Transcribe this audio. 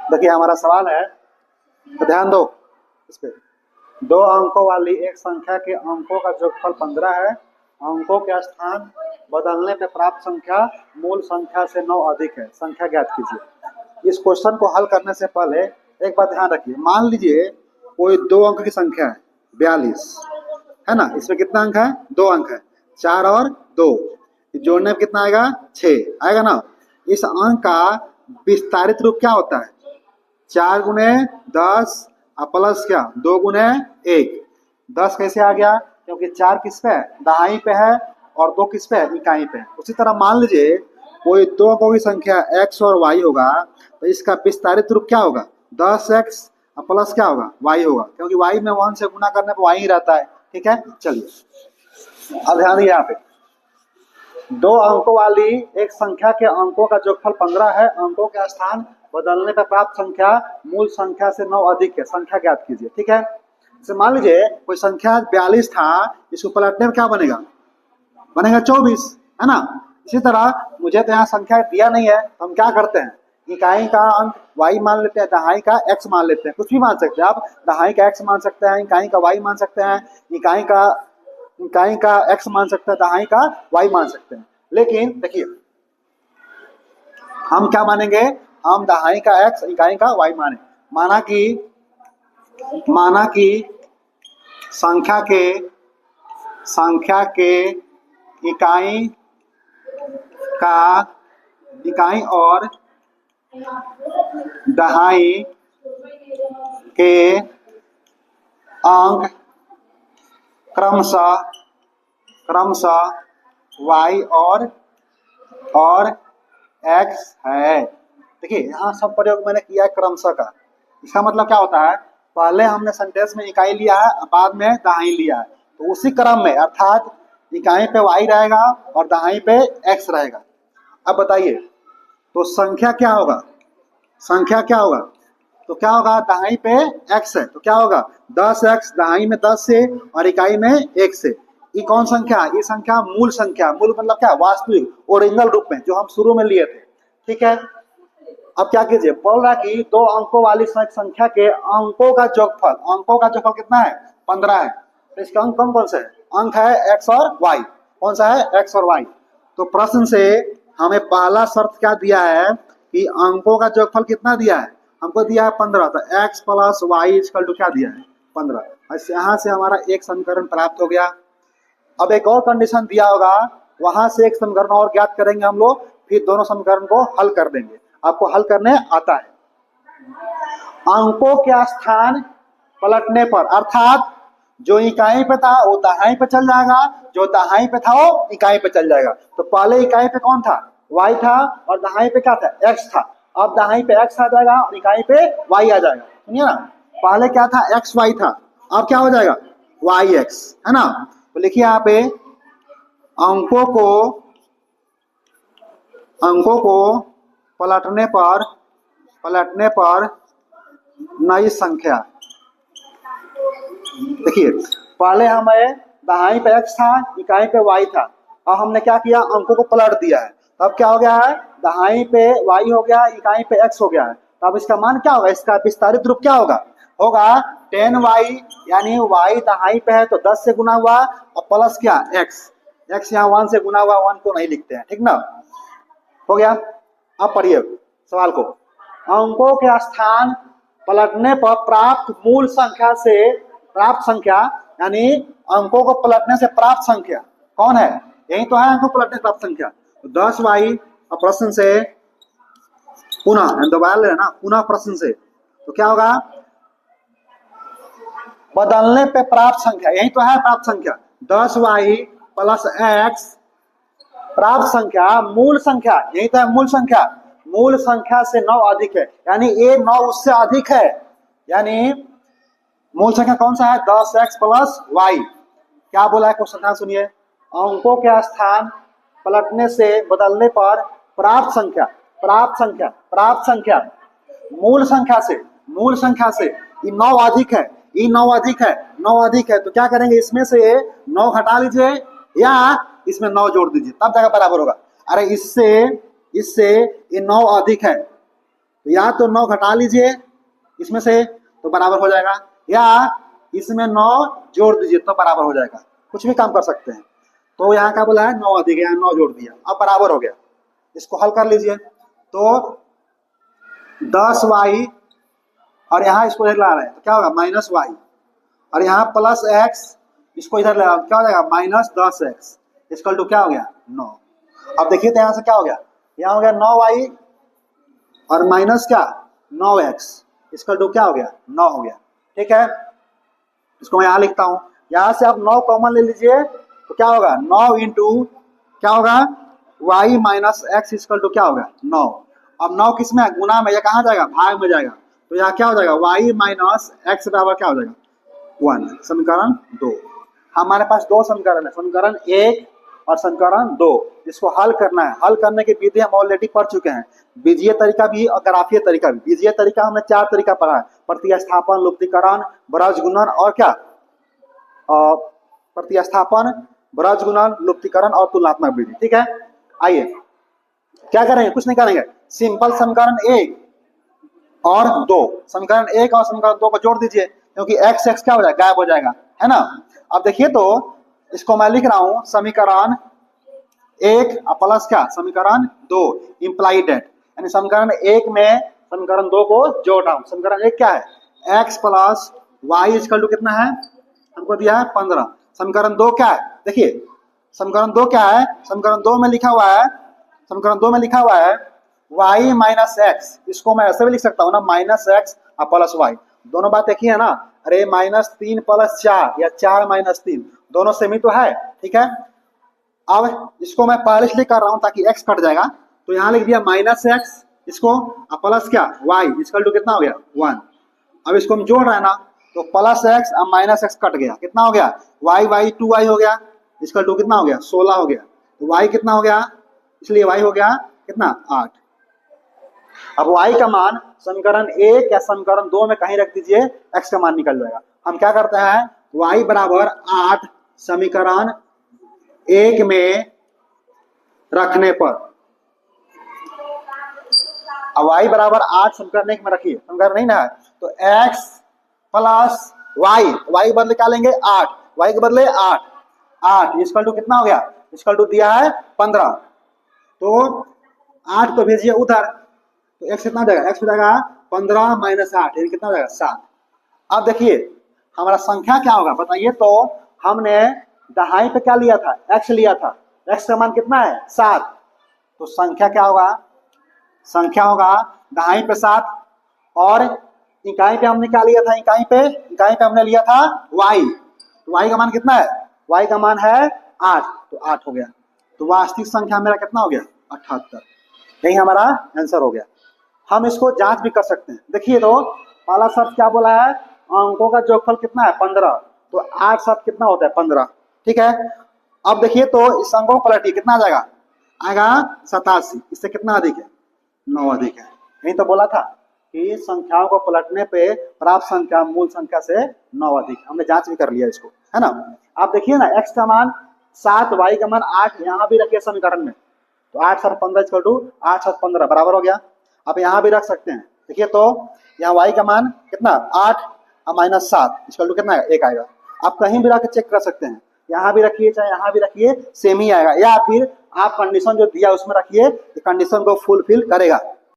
देखिए हमारा सवाल है, तो ध्यान दो इस पे। दो अंकों वाली एक संख्या के अंकों का जोगफल 15 है। अंकों के स्थान बदलने पे प्राप्त संख्या मूल संख्या से 9 अधिक है। संख्या ज्ञात कीजिए। इस क्वेश्चन को हल करने से पहले एक बात ध्यान रखिए। मान लीजिए कोई दो अंक की संख्या है 42, है ना। इसमें कितना अंक है? 2 अंक है, 4 और 2। जोड़ने में कितना आएगा? 6 आएगा ना। इस अंक का विस्तारित रूप क्या होता है? 4 गुने 10 और प्लस क्या 2 गुने 1। 10 कैसे आ गया? क्योंकि 4 किस पे है? दहाई पे है, और 2 किस पे है? इकाई पे है। उसी तरह मान लीजिए कोई दो अंकों की संख्या x और y होगा, तो इसका विस्तारित रूप क्या होगा? 10x और प्लस क्या होगा? y होगा, क्योंकि y में 1 से गुना करने पर y ही रहता है। ठीक है, चलिए अब ध्यान दिए। यहाँ पे दो अंकों वाली एक संख्या के अंकों का जोगफल 15 है। अंकों के स्थान बदलने पर प्राप्त संख्या मूल संख्या से 9 अधिक है। संख्या ज्ञात कीजिए। ठीक है, जैसे मान लीजिए कोई संख्या 42 था, इसको पलटने में क्या बनेगा? बनेगा 24, है ना। इसी तरह मुझे तो यहाँ संख्या दिया नहीं है, तो हम क्या करते हैं? इकाई का अंक y मान लेते हैं, दहाई का x मान लेते हैं। कुछ भी मान सकते हैं आप। दहाई का x मान सकते हैं, इकाई का y मान सकते हैं, इकाई का x मान सकते हैं, दहाई का y मान सकते हैं। लेकिन देखिए हम क्या मानेंगे? हम दहाई का x इकाई का y माने। माना कि संख्या के इकाई और दहाई के अंक क्रमशः y और x है। देखिए यहाँ सब प्रयोग मैंने किया है क्रमशः का। इसका मतलब क्या होता है? पहले हमने सेंटेंस में इकाई लिया है, बाद में दहाई लिया है, तो उसी क्रम में, अर्थात इकाई पे y रहेगा और दहाई पे x रहेगा। अब बताइए तो संख्या क्या होगा? तो क्या होगा? दहाई पे x है तो क्या होगा? 10x, दहाई में 10 से और इकाई में 1 से। ये कौन संख्या है? ये संख्या मूल संख्या। मूल मतलब क्या? वास्तविक, ओरिजिनल रूप में, जो हम शुरू में लिए थे। ठीक है, अब क्या कीजिए? बोल रहा कि दो अंकों वाली संख्या के अंकों का जोगफल कितना है? 15 है। तो इसका अंक कौन से है? अंक है x और y। कौन सा है? x और y। तो प्रश्न से हमें पहला शर्त क्या दिया है कि अंकों का जोगफल कितना दिया है? हमको दिया है 15। तो x plus y equal to क्या दिया है? 15। यहाँ से हमारा एक समीकरण प्राप्त हो गया। अब एक और कंडीशन दिया होगा, वहां से एक समीकरण और ज्ञात करेंगे हम लोग, फिर दोनों समीकरण को हल कर देंगे। आपको हल करने आता है। अंकों के स्थान पलटने पर, अर्थात जो इकाई पे था वो दहाई पे चल जाएगा, जो दहाई पे था वो इकाई पे चल जाएगा। तो पहले इकाई पे कौन था? y था, और दहाई पे क्या था? x था। अब दहाई पे x आ जाएगा और इकाई पे y आ जाएगा। सुनिए ना, पहले क्या था? x y था, अब क्या हो जाएगा? y x, है ना। तो लिखिए यहाँ पे अंकों को पलटने पर नई संख्या। देखिए पहले हमें दहाई पे x था, इकाई पे y था। अब हमने क्या किया? अंकों को पलट दिया है। तब क्या हो गया है? दहाई पे y हो गया, इकाई पे x हो गया है। तब इसका मान क्या होगा? इसका विस्तारित रूप क्या होगा? 10y, यानी y दहाई पे है तो 10 से गुना हुआ, और प्लस क्या? x यहाँ 1 से गुना हुआ, 1 को नहीं लिखते हैं। ठीक ना, हो गया। अब पढ़िए सवाल को। अंकों के स्थान पलटने पर प्राप्त संख्या, यानी अंकों को पलटने से प्राप्त संख्या कौन है? यही तो है अंकों को पलटने से प्राप्त संख्या। तो 10y, और प्रश्न से पुनः दोबारा ले ना, पुनः प्रश्न से, तो क्या होगा? बदलने पे प्राप्त संख्या, यही तो है प्राप्त संख्या। 10y प्लस x प्राप्त संख्या मूल संख्या, यही तो है मूल संख्या। मूल संख्या से 9 अधिक है, यानी ये 9 उससे अधिक है। यानी मूल संख्या कौन सा है? 10x plus y। क्या बोला है क्वेश्चन? ध्यान सुनिए। अंकों के स्थान पलटने से बदलने पर प्राप्त संख्या मूल संख्या से ये 9 अधिक है। तो क्या करेंगे? इसमें से 9 हटा लीजिए या इसमें 9 जोड़ दीजिए, तब जाकर बराबर होगा। अरे इससे ये 9 अधिक है, तो या तो 9 घटा लीजिए इसमें से तो बराबर हो जाएगा, या इसमें 9 जोड़ दीजिए तो बराबर हो जाएगा। कुछ भी काम कर सकते हैं। तो यहाँ क्या बोला है 9 अधिक, यहाँ 9 जोड़ दिया, अब बराबर हो गया। इसको हल कर लीजिए तो 10y और यहाँ इसको इधर ला रहे हैं तो क्या होगा -y, और यहाँ +x, इसको इधर ले क्या हो जाएगा -10x, इसकल टू क्या हो गया 9। अब देखिए तो यहाँ से क्या हो गया, यहाँ हो गया 9y और माइनस क्या 9x, इसकल टू क्या हो गया 9 हो गया। ठीक है, इसको मैं यहाँ लिखता हूँ। यहाँ से आप 9 कॉमन ले लीजिए तो क्या होगा 9 इंटू क्या होगा y minus x equal to क्या होगा 9। अब 9 किस में है, गुना में, या कहाँ जाएगा भाग में जाएगा, तो यहाँ क्या हो जाएगा y माइनस एक्स बराबर क्या हो जाएगा 1। समीकरण 2। हमारे पास 2 समीकरण है, समीकरण 1 और समीकरण 2। इसको हल करना है। हल करने की विधि हम ऑलरेडी पढ़ चुके हैं, बीजीय तरीका भी और ग्राफीय तरीका भी। बीजीय तरीका हमने 4 तरीका पढ़ा है, प्रतिस्थापन, लुप्तीकरण, ब्रज गुणन और क्या प्रतिस्थापन, ब्रज गुणन, लुप्तीकरण और तुलनात्मक विधि। ठीक है, आइए क्या करेंगे, कुछ नहीं करेंगे, सिंपल समीकरण 1 और 2, समीकरण 1 और समीकरण 2 को जोड़ दीजिए, क्योंकि x x क्या हो जाएगा गायब हो जाएगा, है ना। अब देखिए तो इसको मैं लिख रहा हूं समीकरण 1 प्लस क्या समीकरण 2 इंप्लाइड डेट, यानी समीकरण 1 में समीकरण 2 को जोड़ रहा हूं। समीकरण 1 क्या है x plus y equal to कितना है, हमको दिया है 15। समीकरण 2 क्या है, देखिए समीकरण 2 क्या है, समीकरण 2 में लिखा हुआ है, समीकरण 2 में लिखा हुआ है y माइनस एक्स, इसको मैं ऐसे भी लिख सकता हूँ ना -x और प्लस वाई, दोनों बात एक ही है ना। अरे -3 + 4 या 4 - 3 दोनों सेम ही तो है। ठीक है, अब इसको मैं पहले इसलिए कर रहा हूं ताकि x कट जाएगा, तो यहाँ लिख दिया -x, इसको प्लस क्या y इक्वल टू कितना हो गया 1। अब इसको हम जोड़ रहे हैं ना, तो +x और -x कट गया, कितना हो गया y 2y हो गया, इक्वल टू कितना हो गया 16 हो गया। तो y कितना हो गया, इसलिए y हो गया कितना 8। अब y का मान समीकरण 1 या समीकरण 2 में कहीं रख दीजिए, x का मान निकल जाएगा। हम क्या करते हैं y बराबर 8 समीकरण 1 में रखने पर, अब y बराबर 8 समीकरण 1 में रखिए, समीकरण नहीं ना है तो x प्लस y बदले क्या लेंगे 8, y के बदले 8 इक्वल टू कितना हो गया, इक्वल टू दिया है 15। तो 8 को भेजिए उधर, तो x कितना हो जाएगा, x हो जाएगा 15 - 8 यानी कितना हो जाएगा 7। अब देखिए हमारा संख्या क्या होगा बताइए, तो हमने दहाई पे क्या लिया था x लिया था, x का मान कितना है 7, तो संख्या क्या होगा, संख्या होगा दहाई पे 7, और इकाई पे हमने क्या लिया था, इकाई पे हमने लिया था y, तो y का मान कितना है, y का मान है 8, तो 8 हो गया। तो वास्तविक संख्या मेरा कितना हो गया 78, यही हमारा आंसर हो गया। हम इसको जांच भी कर सकते हैं। देखिए तो पहला शर्त क्या बोला है, अंकों का जोगफल कितना है 15, तो 8 7 कितना होता है 15। ठीक है, अब देखिए तो इस अंकों को पलटिए, कितना आ जाएगा, आएगा 87, इससे कितना अधिक है 9 अधिक है। यही तो बोला था कि संख्याओं को पलटने पे प्राप्त संख्या मूल संख्या से 9 अधिक, हमने जांच भी कर लिया इसको, है ना। आप देखिए ना x का मान 7, y का मान 8, यहाँ भी रखिए समीकरण में, तो 8 7 15 इक्वल टू 8 7 15 बराबर हो गया। आप यहाँ भी रख सकते हैं, देखिए तो यहाँ y का मान कितना 8 और -7 इक्वल टू कितना 1 आएगा। आप कहीं भी रख चेक कर सकते हैं, यहाँ भी रखिए चाहे यहाँ भी रखिए सेम ही आएगा, या फिर आप कंडीशन जो दिया उसमें रखिए, कंडीशन को फुलफिल करेगा।